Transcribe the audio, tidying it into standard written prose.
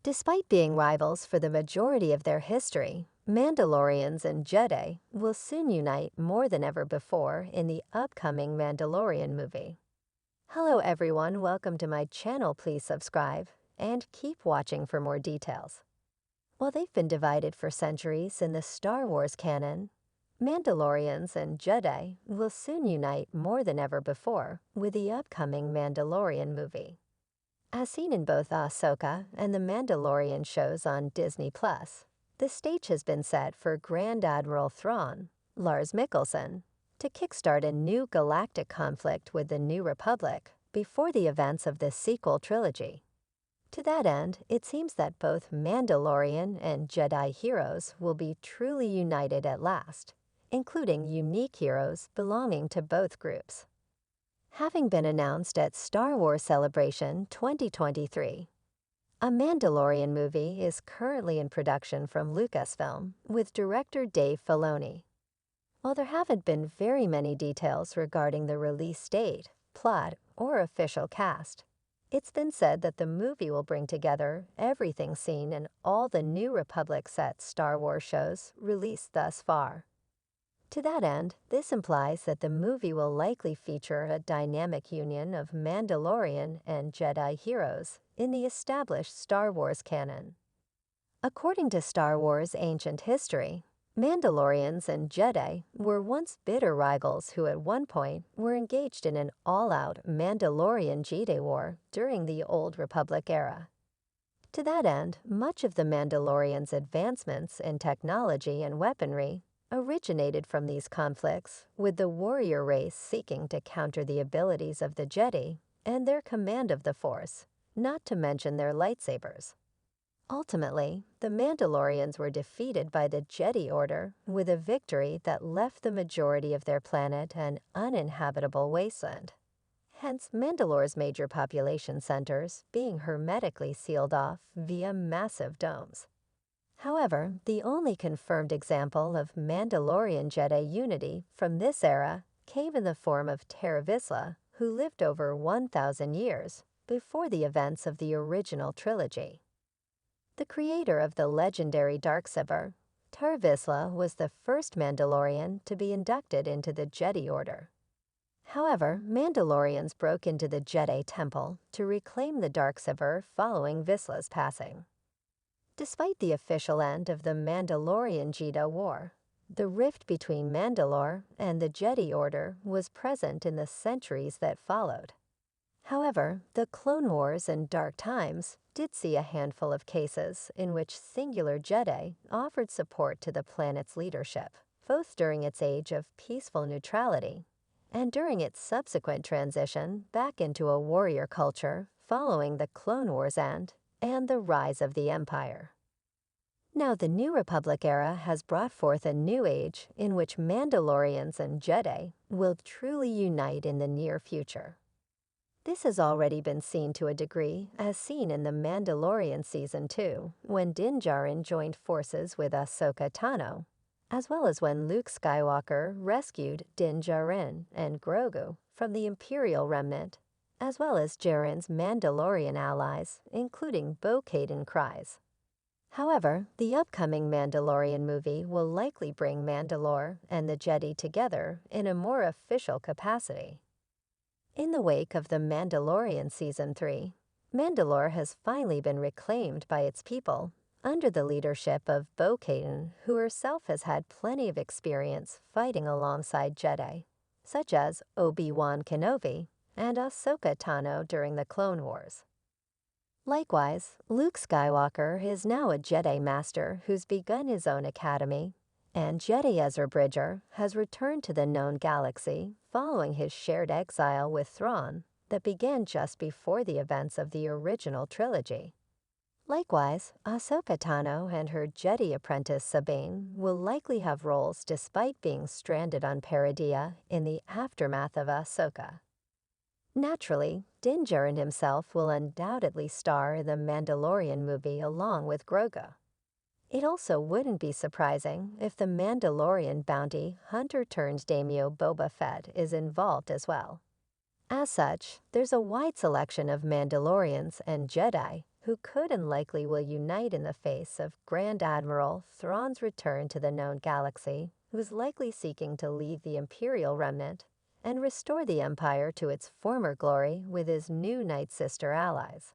Despite being rivals for the majority of their history, Mandalorians and Jedi will soon unite more than ever before in the upcoming Mandalorian movie. Hello everyone, welcome to my channel. Please subscribe and keep watching for more details. While they've been divided for centuries in the Star Wars canon, Mandalorians and Jedi will soon unite more than ever before with the upcoming Mandalorian movie. As seen in both Ahsoka and the Mandalorian shows on Disney+, the stage has been set for Grand Admiral Thrawn, Lars Mikkelsen, to kickstart a new galactic conflict with the New Republic before the events of the sequel trilogy. To that end, it seems that both Mandalorian and Jedi heroes will be truly united at last, including unique heroes belonging to both groups. Having been announced at Star Wars Celebration 2023, a Mandalorian movie is currently in production from Lucasfilm with director Dave Filoni. While there haven't been very many details regarding the release date, plot, or official cast, it's been said that the movie will bring together everything seen in all the New Republic set Star Wars shows released thus far. To that end, this implies that the movie will likely feature a dynamic union of Mandalorian and Jedi heroes in the established Star Wars canon. According to Star Wars ancient history, Mandalorians and Jedi were once bitter rivals who at one point were engaged in an all-out Mandalorian-Jedi war during the Old Republic era. To that end, much of the Mandalorians' advancements in technology and weaponry originated from these conflicts, with the warrior race seeking to counter the abilities of the Jedi and their command of the Force, not to mention their lightsabers. Ultimately, the Mandalorians were defeated by the Jedi Order with a victory that left the majority of their planet an uninhabitable wasteland. Hence, Mandalore's major population centers being hermetically sealed off via massive domes. However, the only confirmed example of Mandalorian Jedi unity from this era came in the form of Terra Vizsla, who lived over 1,000 years before the events of the original trilogy. The creator of the legendary Darksaber, Terra Vizsla was the first Mandalorian to be inducted into the Jedi Order. However, Mandalorians broke into the Jedi Temple to reclaim the Darksaber following Vizsla's passing. Despite the official end of the Mandalorian-Jedi War, the rift between Mandalore and the Jedi Order was present in the centuries that followed. However, the Clone Wars and Dark Times did see a handful of cases in which singular Jedi offered support to the planet's leadership, both during its age of peaceful neutrality and during its subsequent transition back into a warrior culture following the Clone Wars end and the rise of the Empire. Now, the New Republic era has brought forth a new age in which Mandalorians and Jedi will truly unite in the near future. This has already been seen to a degree, as seen in The Mandalorian Season 2, when Din Djarin joined forces with Ahsoka Tano, as well as when Luke Skywalker rescued Din Djarin and Grogu from the Imperial Remnant, as well as Djarin's Mandalorian allies, including Bo-Katan Kryze. However, the upcoming Mandalorian movie will likely bring Mandalore and the Jedi together in a more official capacity. In the wake of The Mandalorian Season 3, Mandalore has finally been reclaimed by its people under the leadership of Bo-Katan, who herself has had plenty of experience fighting alongside Jedi, such as Obi-Wan Kenobi and Ahsoka Tano during the Clone Wars. Likewise, Luke Skywalker is now a Jedi Master who's begun his own academy, and Jedi Ezra Bridger has returned to the known galaxy following his shared exile with Thrawn that began just before the events of the original trilogy. Likewise, Ahsoka Tano and her Jedi apprentice Sabine will likely have roles despite being stranded on Peridea in the aftermath of Ahsoka. Naturally, Din Djarin himself will undoubtedly star in the Mandalorian movie along with Grogu. It also wouldn't be surprising if the Mandalorian bounty hunter-turned-daimyo Boba Fett is involved as well. As such, there's a wide selection of Mandalorians and Jedi who could and likely will unite in the face of Grand Admiral Thrawn's return to the known galaxy, who is likely seeking to lead the Imperial remnant and restore the Empire to its former glory with his new Night Sister allies.